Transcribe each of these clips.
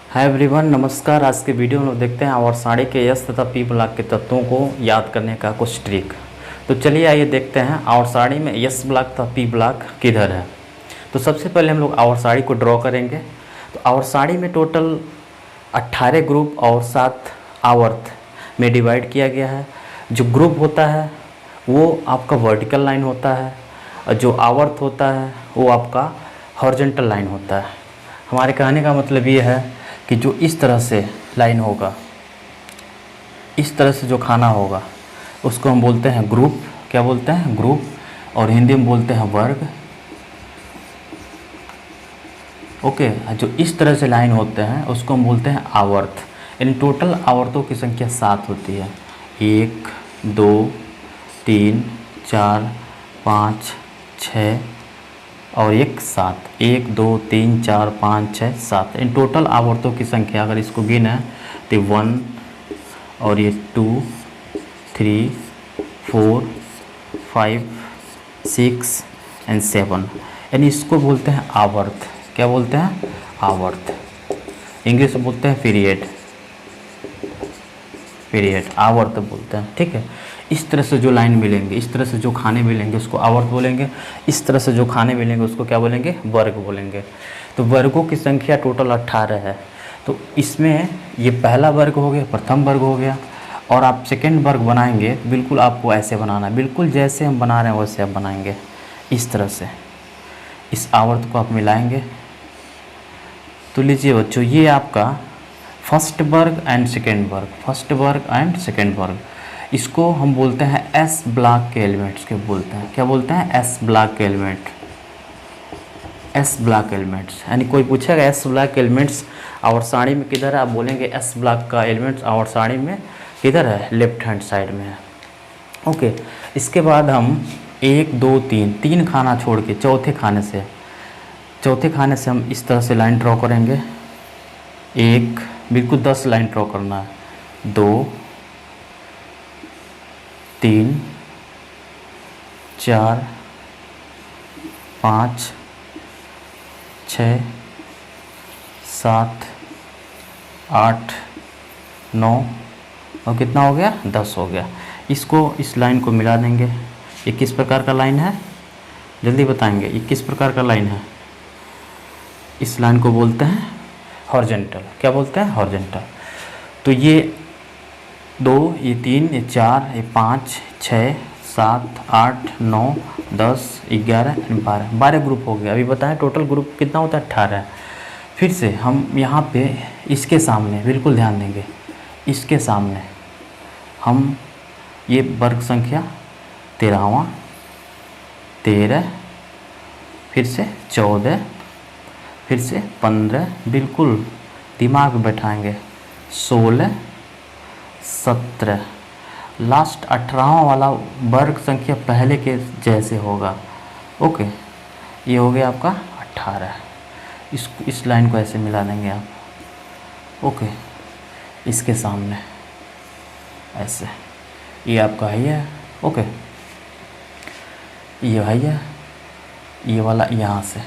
Hi everyone, नमस्कार। आज के वीडियो में लोग देखते हैं आवर्त सारणी के एस तथा पी ब्लॉक के तत्वों को याद करने का कुछ ट्रिक। तो चलिए आइए देखते हैं आवर्त सारणी में एस ब्लॉक तथा पी ब्लॉक किधर है। तो सबसे पहले हम लोग आवर्त सारणी को ड्रॉ करेंगे। तो आवर्त सारणी में टोटल 18 ग्रुप और 7 आवर्त में डिवाइड किया गया है। जो ग्रुप होता है वो आपका वर्टिकल लाइन होता है और जो आवर्त होता है वो आपका हॉरिजॉन्टल लाइन होता है। हमारे कहने का मतलब ये है कि जो इस तरह से लाइन होगा, इस तरह से जो खाना होगा उसको हम बोलते हैं ग्रुप। क्या बोलते हैं? ग्रुप। और हिंदी में बोलते हैं वर्ग। ओके। जो इस तरह से लाइन होते हैं उसको हम बोलते हैं आवर्त। इन टोटल आवर्तों की संख्या 7 होती है। 1 2 3 4 5 6 और 7। 1 2 3 4 5 6 7। इन टोटल आवर्तों की संख्या अगर इसको गिने तो 1 और ये 2 3 4 5 6 एंड 7, यानी इसको बोलते हैं आवर्त। क्या बोलते हैं? आवर्त। इंग्लिश में बोलते हैं पीरियड। पीरियड आवर्त बोलते हैं। ठीक है। इस तरह से जो लाइन मिलेंगे, इस तरह से जो खाने मिलेंगे उसको आवर्त बोलेंगे। इस तरह से जो खाने मिलेंगे उसको क्या बोलेंगे? वर्ग बोलेंगे। तो वर्गों की संख्या टोटल 18 है। तो इसमें ये पहला वर्ग हो गया, प्रथम वर्ग हो गया। और आप सेकेंड वर्ग बनाएंगे बिल्कुल आपको ऐसे बनाना है, बिल्कुल जैसे हम बना रहे हैं वैसे आप बनाएंगे। इस तरह से इस आवर्त को आप मिलाएंगे। तो लीजिए बच्चों, ये आपका फर्स्ट वर्ग एंड सेकेंड वर्ग, फर्स्ट वर्ग एंड सेकेंड वर्ग। इसको हम बोलते हैं एस ब्लॉक के एलिमेंट्स के बोलते हैं। क्या बोलते हैं? एस ब्लॉक के एलिमेंट। एस ब्लॉक एलिमेंट्स, यानी कोई पूछेगा एस ब्लॉक के एलिमेंट्स आवर्त सारणी में किधर है, आप बोलेंगे एस ब्लॉक का एलिमेंट्स आवर्त सारणी में किधर है? लेफ्ट हैंड साइड में है। ओके। इसके बाद हम 1 2 3 खाना छोड़ के चौथे खाने से हम इस तरह से लाइन ड्रॉ करेंगे। 1 बिल्कुल 10 लाइन ड्रॉ करना है। 2 3 4 5 6 7 8 9 और कितना हो गया? 10 हो गया। इसको इस लाइन को मिला देंगे। ये किस प्रकार का लाइन है? जल्दी बताएंगे। ये किस प्रकार का लाइन है? इस लाइन को बोलते हैं हॉरिजॉन्टल। क्या बोलते हैं? हॉरिजॉन्टल। तो ये 2 ये 3 ये 4 ये 5 6 7 8 9 10 11 12 ग्रुप हो गया। अभी बताएं टोटल ग्रुप कितना होता है? 18। फिर से हम यहाँ पे इसके सामने बिल्कुल ध्यान देंगे। इसके सामने हम ये वर्ग संख्या 13वां 13, फिर से 14, फिर से 15, बिल्कुल दिमाग बैठाएंगे 16 17, लास्ट 18वां वाला वर्ग संख्या पहले के जैसे होगा। ओके। ये हो गया आपका 18। इस लाइन को ऐसे मिला देंगे आप। ओके। इसके सामने ऐसे ये आपका है। ओके। ये है, ये वाला यहाँ से।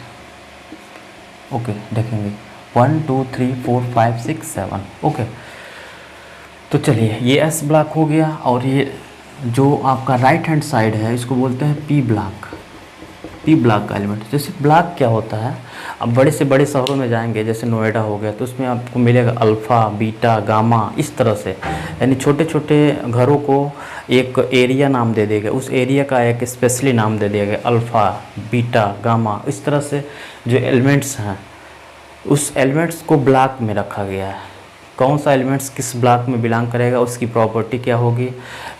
ओके। देखेंगे 1 2 3 4 5 6 7। ओके। तो चलिए ये एस ब्लॉक हो गया। और ये जो आपका राइट हैंड साइड है इसको बोलते हैं पी ब्लॉक। पी ब्लॉक का एलिमेंट। जैसे ब्लॉक क्या होता है, अब बड़े से बड़े शहरों में जाएंगे जैसे नोएडा हो गया तो उसमें आपको मिलेगा अल्फ़ा बीटा गामा, इस तरह से। यानी छोटे छोटे घरों को एक एरिया नाम दे दिया गया, उस एरिया का एक स्पेशली नाम दे दिया गया, अल्फ़ा बीटा गामा। इस तरह से जो एलिमेंट्स हैं उस एलिमेंट्स को ब्लॉक में रखा गया है। कौन सा एलिमेंट्स किस ब्लॉक में बिलोंग करेगा, उसकी प्रॉपर्टी क्या होगी,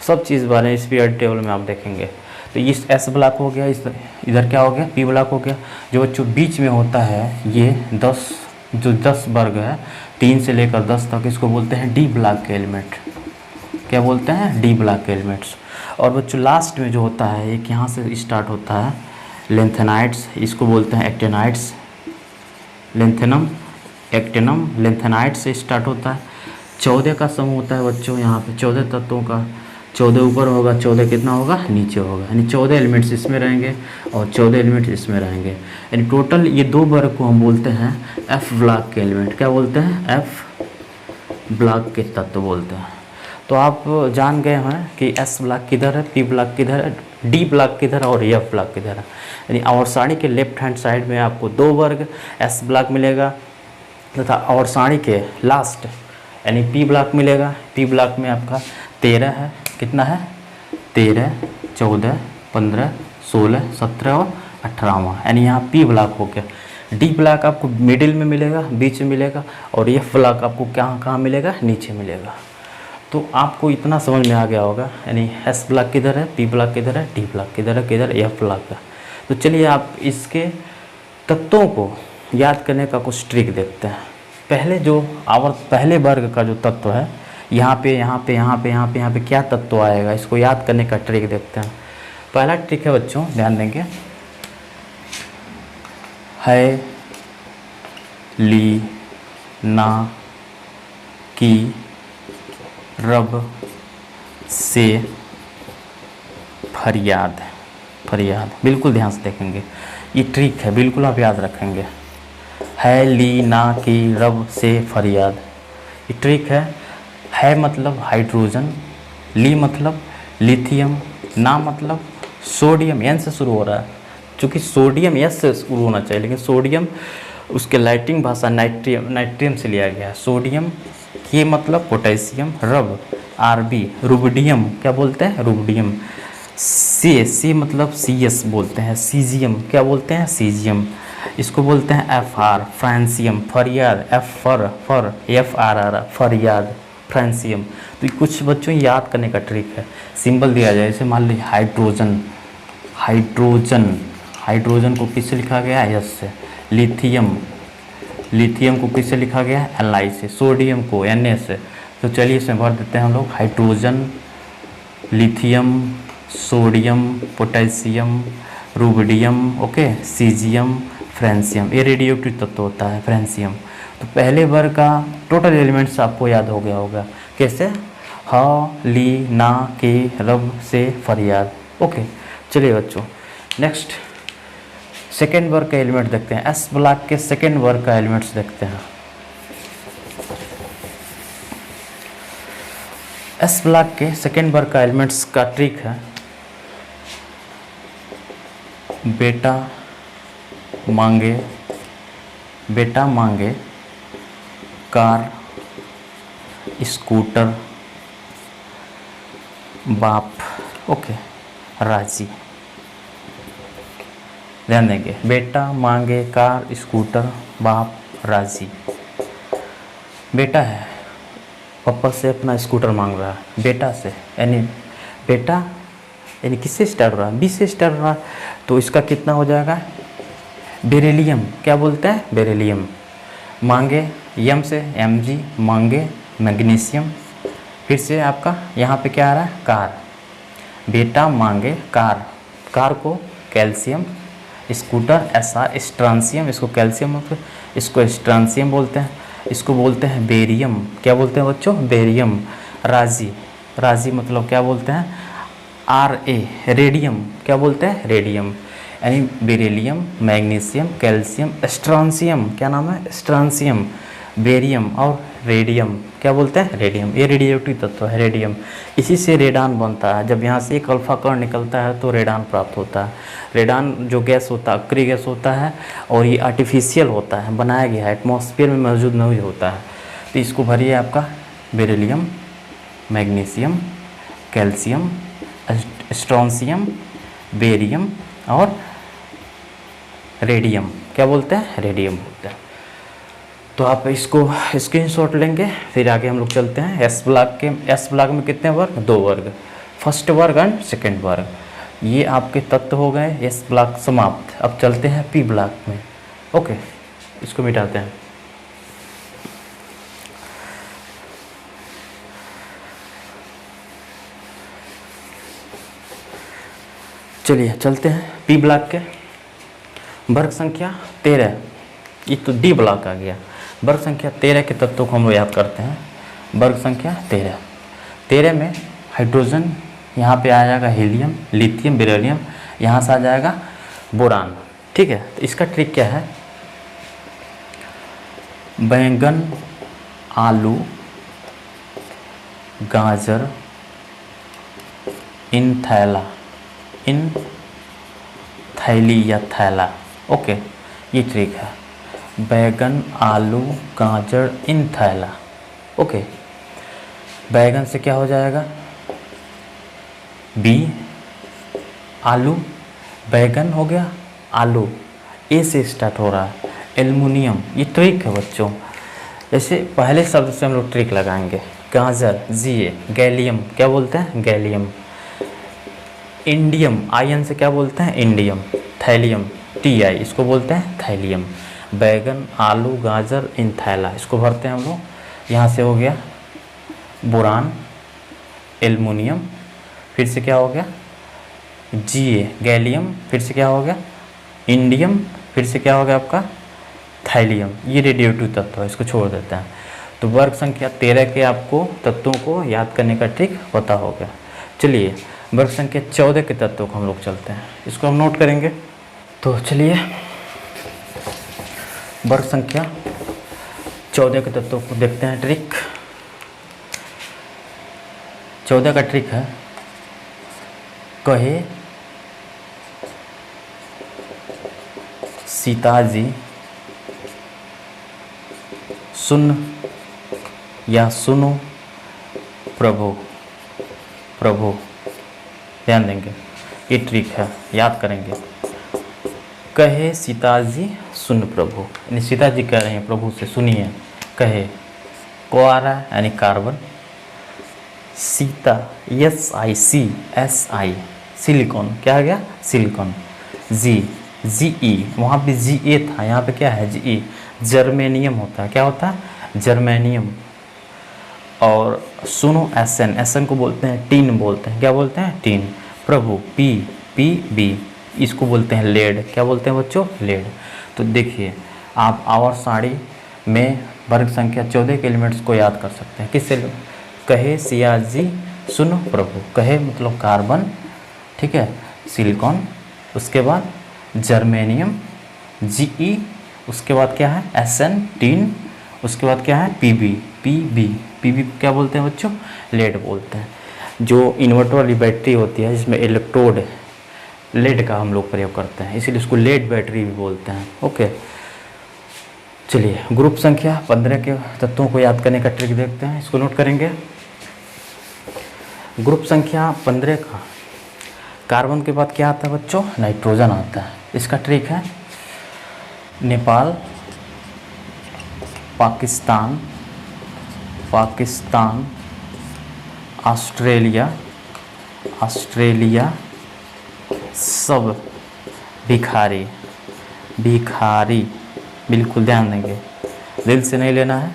सब चीज़ बारे इस पीरियड टेबल में आप देखेंगे। तो इस एस ब्लॉक हो गया, इस इधर क्या हो गया? पी ब्लॉक हो गया। जो बच्चों बीच में होता है ये 10 वर्ग है 3 से लेकर 10 तक, इसको बोलते हैं डी ब्लॉक के एलिमेंट। क्या बोलते हैं? डी ब्लॉक के एलिमेंट्स। और बच्चों लास्ट में जो होता है एक यहाँ से स्टार्ट होता है लेंथेनाइट्स, इसको बोलते हैं एक्टेनाइट्स। लेंथेनम एक्टेनम लेंथेनाइट से स्टार्ट होता है। 14 का समूह होता है बच्चों यहाँ पे 14 तत्वों का। 14 ऊपर होगा, 14 कितना होगा, नीचे होगा, यानी 14 एलिमेंट्स इसमें रहेंगे और 14 एलिमेंट्स इसमें रहेंगे, यानी टोटल ये 2 वर्ग को हम बोलते हैं एफ ब्लॉक के एलिमेंट। क्या बोलते हैं, एफ ब्लॉक के तत्व बोलते हैं। तो आप जान गए हैं कि एस ब्लॉक किधर है, पी ब्लॉक किधर है, डी ब्लॉक किधर है और एफ ब्लॉक किधर है। यानी आवर्त सारणी के लेफ्ट हैंड साइड में आपको 2 वर्ग एस ब्लॉक मिलेगा तथा आवर्त सारणी के लास्ट यानी पी ब्लॉक मिलेगा। पी ब्लॉक में आपका 13 है, कितना है, 13, 14, 15, 16, 17 और 18वां, यानी यहाँ पी ब्लॉक हो गया। डी ब्लॉक आपको मिडिल में मिलेगा, बीच में मिलेगा, और एफ ब्लॉक आपको कहाँ मिलेगा, नीचे मिलेगा। तो आपको इतना समझ में आ गया होगा, यानी एस ब्लॉक किधर है, पी ब्लॉक किधर है, डी ब्लॉक किधर है, किधर एफ ब्लॉक है। तो चलिए आप इसके तत्वों को याद करने का कुछ ट्रिक देखते हैं। पहले जो पहले वर्ग का जो तत्व है, यहाँ पे यहाँ पे यहाँ पे यहाँ पे यहाँ पे क्या तत्व आएगा, इसको याद करने का ट्रिक देखते हैं। पहला ट्रिक है बच्चों, ध्यान देंगे, है, ली, ना, की, रब, से, फरियाद। फरियाद बिल्कुल ध्यान से देखेंगे, ये ट्रिक है, बिल्कुल आप याद रखेंगे। है, ली, ना, की, रब, से, फरियाद, ये ट्रिक है मतलब हाइड्रोजन, ली मतलब लिथियम, ना मतलब सोडियम, एन से शुरू हो रहा है, चूँकि सोडियम एस से शुरू होना चाहिए, लेकिन सोडियम उसके लैटिन भाषा नाइट्रियम से लिया गया है। सोडियम, के मतलब पोटेशियम, रब, आरबी, रुबिडियम, क्या बोलते हैं, रुबिडियम, सी मतलब सी एस बोलते हैं, सीजियम, क्या बोलते हैं, सीजियम, इसको बोलते हैं एफ आर, फ्रांसियम, फरियाद, एफ फर, एफ आर, फरियाद, फ्रांसियम। तो कुछ बच्चों याद करने का ट्रिक है, सिंबल दिया जाए, जैसे मान लीजिए हाइड्रोजन, हाइड्रोजन को किससे लिखा गया है, एस से। लिथियम को किससे लिखा गया है, एल से। सोडियम को Na से। तो चलिए इसमें भर देते हैं हम लोग, hydrogen, lithium, sodium, potassium, rubidium, okay, caesium, francium, ये रेडियो एक्टिव तत्व होता है फ्रांसियम। तो पहले वर्ग का टोटल एलिमेंट्स आपको याद हो गया होगा, कैसे, ह, ली, ना, के, रब, से, फरियाद, ओके। चलिए बच्चों नेक्स्ट सेकेंड वर्ग का एलिमेंट देखते हैं, एस ब्लॉक के सेकेंड वर्ग का एलिमेंट्स देखते हैं। एस ब्लॉक के सेकेंड वर्ग का एलिमेंट्स का ट्रिक है, बेटा मांगे कार, स्कूटर, बाप, ओके, राजी। ध्यान देंगे, बेटा मांगे कार, स्कूटर, बाप, राजी। बेटा है, पापा से अपना स्कूटर मांग रहा है, बेटा से, यानी बेटा यानी किससे स्टार्ट हो रहा है, बी से स्टार्ट हो रहा है, तो इसका कितना हो जाएगा, बेरिलियम, क्या बोलते हैं, बेरिलियम। मांगे, यम से, Mg, मांगे, मैग्नीशियम। फिर से आपका यहाँ पे क्या आ रहा है, कार, बेटा मांगे कार को कैल्शियम, स्कूटर Sr, स्ट्रांसियम, इसको कैल्शियम, इसको स्ट्रांसियम बोलते हैं, इसको बोलते हैं बेरियम, क्या बोलते हैं बच्चों, बेरियम। राजी मतलब क्या बोलते हैं, Ra, रेडियम, क्या बोलते हैं, रेडियम। यानी बेरिलियम, मैग्नीशियम, कैल्शियम, स्ट्रांसियम, क्या नाम है, स्ट्रांसियम, बेरियम और रेडियम, क्या बोलते हैं, रेडियम। ये रेडियोएक्टिव तत्व है, रेडियम। इसी से रेडान बनता है, जब यहाँ से एक अल्फा कण निकलता है तो रेडान प्राप्त होता है। रेडान जो गैस होता है, अक्रिय गैस होता है, और ये आर्टिफिशियल होता है, बनाया गया है, एटमॉस्फेयर में मौजूद नहीं होता है। तो इसको भरिए आपका beryllium, magnesium, calcium, strontium, barium और रेडियम, क्या बोलते हैं, रेडियम बोलते हैं। तो आप इसको स्क्रीनशॉट लेंगे, फिर आगे हम लोग चलते हैं। एस ब्लॉक में कितने वर्ग, 2 वर्ग, फर्स्ट वर्ग एंड सेकेंड वर्ग। ये आपके तत्व हो गए, एस ब्लॉक समाप्त। अब चलते हैं पी ब्लॉक में, ओके, इसको मिटाते हैं। चलिए चलते हैं पी ब्लॉक के। वर्ग संख्या 13, ये तो डी ब्लॉक आ गया। वर्ग संख्या 13 के तत्वों को हम लोग याद करते हैं। वर्ग संख्या 13 में हाइड्रोजन, यहाँ पे आ जाएगा हीलियम, लिथियम, बेरिलियम, यहाँ से आ जाएगा बोरान। ठीक है, तो इसका ट्रिक क्या है, बैंगन, आलू, गाजर इन थैला, इन थैली या थैला। ओके, ये ट्रिक है, बैगन, आलू, गाजर इन थैला। ओके, बैगन से क्या हो जाएगा, बी, आलू, बैगन हो गया, आलू, ए से स्टार्ट हो रहा है, एल्युमिनियम। ये ट्रिक है बच्चों, ऐसे पहले शब्द से हम लोग ट्रिक लगाएंगे। गाजर, जी ए, गैलियम, क्या बोलते हैं, गैलियम। इंडियम, आयन से क्या बोलते हैं, इंडियम। थैलियम, टी आई, इसको बोलते हैं थैलियम। बैगन, आलू, गाजर इन थैला, इसको भरते हैं हम लोग। यहाँ से हो गया बोरान, एल्युमिनियम, फिर से क्या हो गया, जी ए, गैलियम, फिर से क्या हो गया, इंडियम, फिर से क्या हो गया आपका, थैलियम। ये रेडियोएक्टिव तत्व है, इसको छोड़ देते हैं। तो वर्ग संख्या 13 के आपको तत्वों को याद करने का ट्रिक पता हो गया। चलिए वर्ग संख्या 14 के तत्वों को हम लोग चलते हैं, इसको हम नोट करेंगे। तो चलिए वर्ग संख्या 14 के तत्वों को देखते हैं। ट्रिक 14 का ट्रिक है, कहे सीताजी सुन या सुनो प्रभु, प्रभु, ध्यान देंगे, ये ट्रिक है, याद करेंगे। कहे सीताजी सुन प्रभु, यानी सीताजी कह रहे हैं प्रभु से, सुनिए। कहे, को आ रहा है यानी कार्बन, सीता, S I C S I, silicon, क्या आ गया, सिलिकॉन। जी, जी ई, वहाँ पे जी ए था, यहाँ पे क्या है, जी ई। जर्मेनियम होता है, क्या होता है, जर्मेनियम। और सुनो, एस एन, एस एन को बोलते हैं टीन, बोलते हैं, क्या बोलते हैं, टीन। प्रभु, पी, पी बी, इसको बोलते हैं लेड, क्या बोलते हैं बच्चों, लेड। तो देखिए आप आवर साड़ी में वर्ग संख्या 14 के एलिमेंट्स को याद कर सकते हैं, किससे, कहे सियाजी सुनो प्रभु। कहे मतलब कार्बन, ठीक है, सिलिकॉन, उसके बाद जर्मेनियम, जी ई, उसके बाद क्या है, एस एन, टीन, उसके बाद क्या है, P B, P B, P B क्या बोलते हैं बच्चों, लेड बोलते हैं। जो इन्वर्टर वाली बैटरी होती है जिसमें इलेक्ट्रोड लेड का हम लोग प्रयोग करते हैं, इसीलिए उसको लेड बैटरी भी बोलते हैं। ओके, चलिए ग्रुप संख्या 15 के तत्वों को याद करने का ट्रिक देखते हैं, इसको नोट करेंगे। ग्रुप संख्या 15 का कार्बन के बाद क्या आता है बच्चों, नाइट्रोजन आता है। इसका ट्रिक है, नेपाल, पाकिस्तान, पाकिस्तान, ऑस्ट्रेलिया, ऑस्ट्रेलिया, सब भिखारी, भिखारी, बिल्कुल ध्यान देंगे, दिल से नहीं लेना है।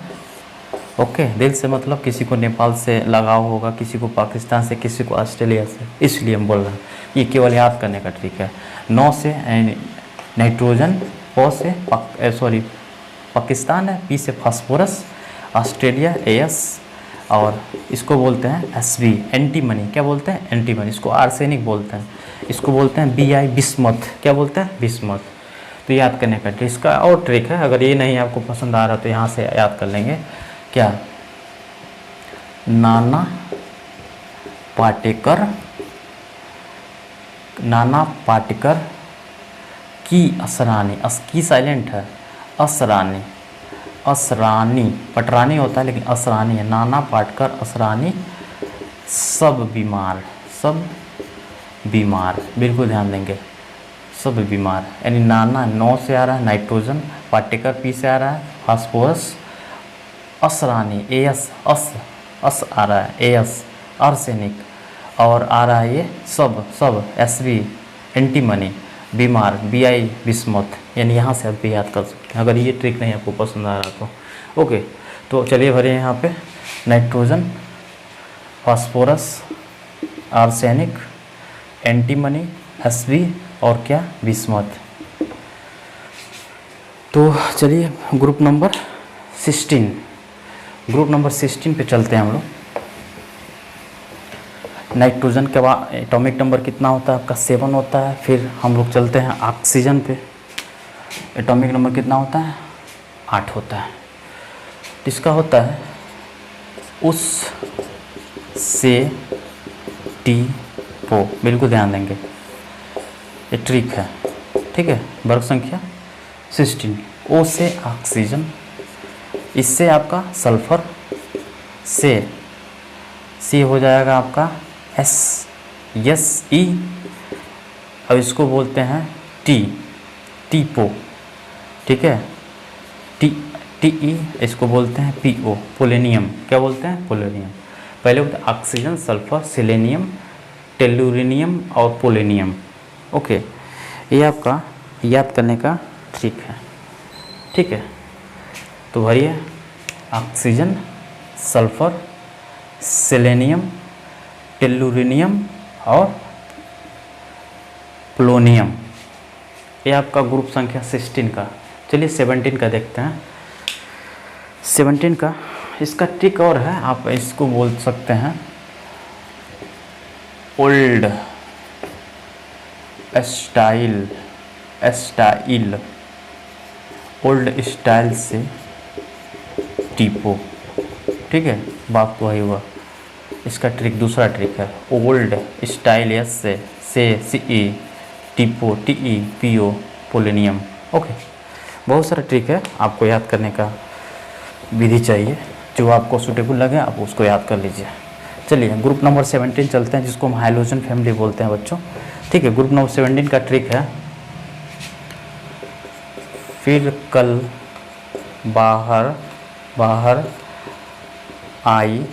ओके, दिल से मतलब किसी को नेपाल से लगाव होगा, किसी को पाकिस्तान से, किसी को ऑस्ट्रेलिया से, इसलिए हम बोल रहे हैं। ये केवल याद करने का ट्रिक है। 9 से नाइट्रोजन, ओ से पाकिस्तान है, पी से फास्फोरस, ऑस्ट्रेलिया, एस, और इसको बोलते हैं एसबी, एंटीमनी, क्या बोलते हैं, एंटीमनी। इसको आर्सेनिक बोलते हैं, इसको बोलते हैं बीआई, बिस्मथ, क्या बोलते हैं, बिस्मथ। तो याद करने का ट्रिक, इसका और ट्रिक है, अगर ये नहीं आपको पसंद आ रहा तो यहाँ से याद कर लेंगे। क्या, नाना पाटेकर, नाना पाटेकर की असरानी, की साइलेंट है, असरानी, असरानी, पटरानी होता है लेकिन असरानी है, नाना पाटेकर असरानी, सब बीमार, सब बीमार, बिल्कुल ध्यान देंगे, सब बीमार, यानी नाना 9 से आ रहा है, नाइट्रोजन, पाटेकर पी से आ रहा है, फास्फोरस, असरानी, एस, अस आ रहा है, एस, आर्सेनिक, और आ रहा है ये सब, सब एसबी, एंटीमनी, बीमार, बीआई, बिस्मथ। यानी यहाँ से आप भी याद कर सकते हैं, अगर ये ट्रिक नहीं आपको पसंद आ रहा तो। ओके, तो चलिए भरिए यहाँ पे, nitrogen, phosphorus, arsenic, antimony, SB, और क्या, बिस्मथ। तो चलिए ग्रुप नंबर 16, ग्रुप नंबर 16 पे चलते हैं हम लोग। नाइट्रोजन के बाद एटॉमिक नंबर कितना होता है आपका 7 होता है। फिर हम लोग चलते हैं ऑक्सीजन पे, एटॉमिक नंबर कितना होता है 8 होता है। इसका होता है उस से टी पो, बिल्कुल ध्यान देंगे, ये ट्रिक है, ठीक है। वर्ग संख्या 16, ओ से ऑक्सीजन, इससे आपका सल्फर, से हो जाएगा आपका एस, यस ई, अब इसको बोलते हैं टी पो, ठीक है, टी ई, इसको बोलते हैं पी ओ, पोलेनियम। क्या बोलते हैं पोलेनियम। पहले बोलते हैं ऑक्सीजन, सल्फर, सेलेनियम, टेलुरिनियम और पोलेनियम। ओके, ये आपका याद करने का ट्रिक है, ठीक है। तो भरिए ऑक्सीजन, सल्फर, सेलेनियम, टेलुरिनियम और पोलोनियम, ये आपका ग्रुप संख्या 16 का। चलिए 17 का देखते हैं। 17 का इसका ट्रिक और है, आप इसको बोल सकते हैं ओल्ड स्टाइल, ओल्ड स्टाइल से टीपो, ठीक है, बात तो वही हुआ। इसका ट्रिक दूसरा ट्रिक है ओल्ड स्टाइल, एस से सी ई, टीपो T E P O, polonium. Okay, बहुत सारा ट्रिक है, आपको याद करने का विधि चाहिए, जो आपको सूटेबल लगे आप उसको याद कर लीजिए। चलिए ग्रुप नंबर 17 चलते हैं, जिसको हम हाइड्रोजन फैमिली बोलते हैं बच्चों, ठीक है। ग्रुप नंबर 17 का ट्रिक है फिर कल बाहर आई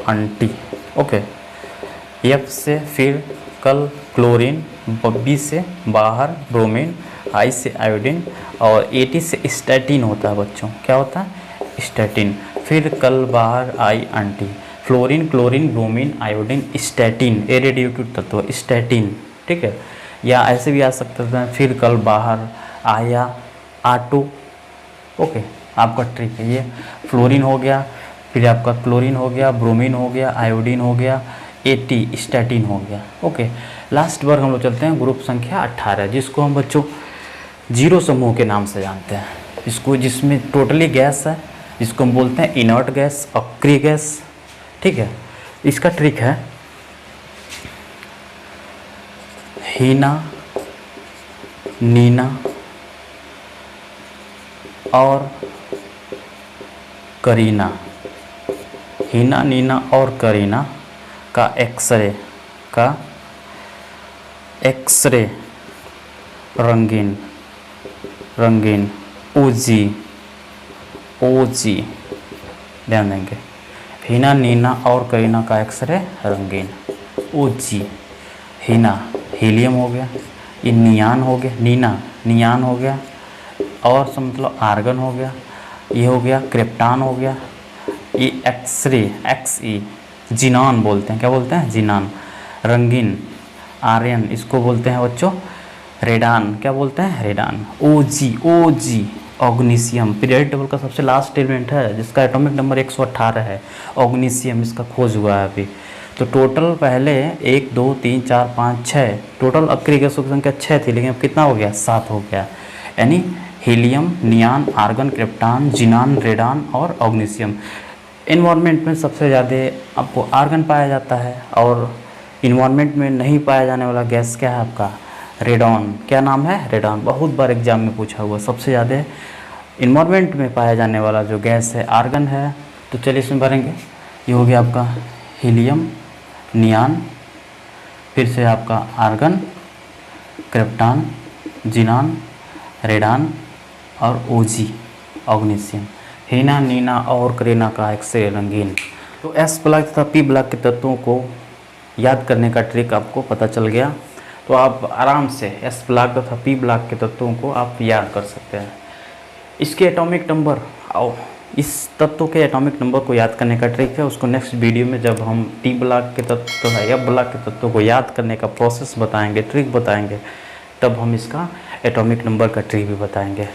आंटी। ओके, एफ से फिर कल क्लोरीन, बी से बाहर ब्रोमीन, आई से आयोडीन और 80 से स्टैटिन होता है बच्चों। क्या होता है स्टैटिन। फिर कल बाहर आई aunty, fluorine, chlorine, bromine, iodine, astatine, a radioactive तत्व स्टैटिन, ठीक है। या ऐसे भी आ सकते हैं फिर कल बाहर आया आटो। ओके, आपका ट्रिक है ये। फ्लोरीन हो गया, फिर आपका क्लोरीन हो गया, ब्रोमीन हो गया, आयोडीन हो गया, 80 स्टैटिन हो गया। ओके, लास्ट वर्ग हम लोग चलते हैं ग्रुप संख्या 18, जिसको हम बच्चों जीरो समूह के नाम से जानते हैं। इसको जिसमें टोटली गैस है, जिसको हम बोलते हैं इनर्ट गैस, अक्रिय गैस, ठीक है। इसका ट्रिक है हीना, नीना और करीना। हीना, नीना और करीना का एक्सरे रंगीन ओजी, ध्यान देंगे। हीना, नीना और करीना का एक्सरे रंगीन ओजी। हीना हीलियम हो गया, ये नियान हो गया, नियान हो गया, और मतलब आर्गन हो गया, ये हो गया क्रिप्टान हो गया, ये एक्सरे XE जिनान बोलते हैं। क्या बोलते हैं जिनान। रंगीन आर्यन, इसको बोलते हैं बच्चों रेडान। क्या बोलते हैं रेडान। ओजी ऑग्नीशियम, पीरियडिक टेबल का सबसे लास्ट एलिमेंट है, जिसका एटॉमिक नंबर 118 है। ऑग्नीशियम इसका खोज हुआ है अभी। तो टोटल पहले 1 2 3 4 5 6 टोटल अक्रिय गैसों की संख्या 6 थी, लेकिन अब कितना हो गया 7 हो गया। यानी हीलियम, नियान, आर्गन, क्रिप्टान, जिनान, रेडान और ऑग्नीशियम। इन्वायरमेंट में सबसे ज़्यादा आपको आर्गन पाया जाता है, और इन्वायरमेंट में नहीं पाया जाने वाला गैस क्या है आपका रेडॉन। क्या नाम है रेडॉन, बहुत बार एग्जाम में पूछा हुआ। सबसे ज़्यादा इन्वायरमेंट में पाया जाने वाला जो गैस है आर्गन है। तो चलिए इसमें भरेंगे। ये हो गया आपका हीलियम, नियान, फिर से आपका आर्गन, क्रिप्टान, जिनान, रेडान और ओजी ऑग्नीशियम। हीना, नीना और करीना का एक्सरे रंगीन। तो एस ब्लॉक तथा पी ब्लॉक के तत्वों को याद करने का ट्रिक आपको पता चल गया। तो आप आराम से एस ब्लॉक तथा पी ब्लॉक के तत्वों को आप याद कर सकते हैं। इसके एटॉमिक नंबर और इस तत्व के एटॉमिक नंबर को याद करने का ट्रिक है, उसको नेक्स्ट वीडियो में जब हम टी ब्लॉक के तत्व तथा एफ ब्लॉक के तत्वों को याद करने का प्रोसेस बताएंगे, ट्रिक बताएंगे, तब हम इसका एटॉमिक नंबर का ट्रिक भी बताएंगे।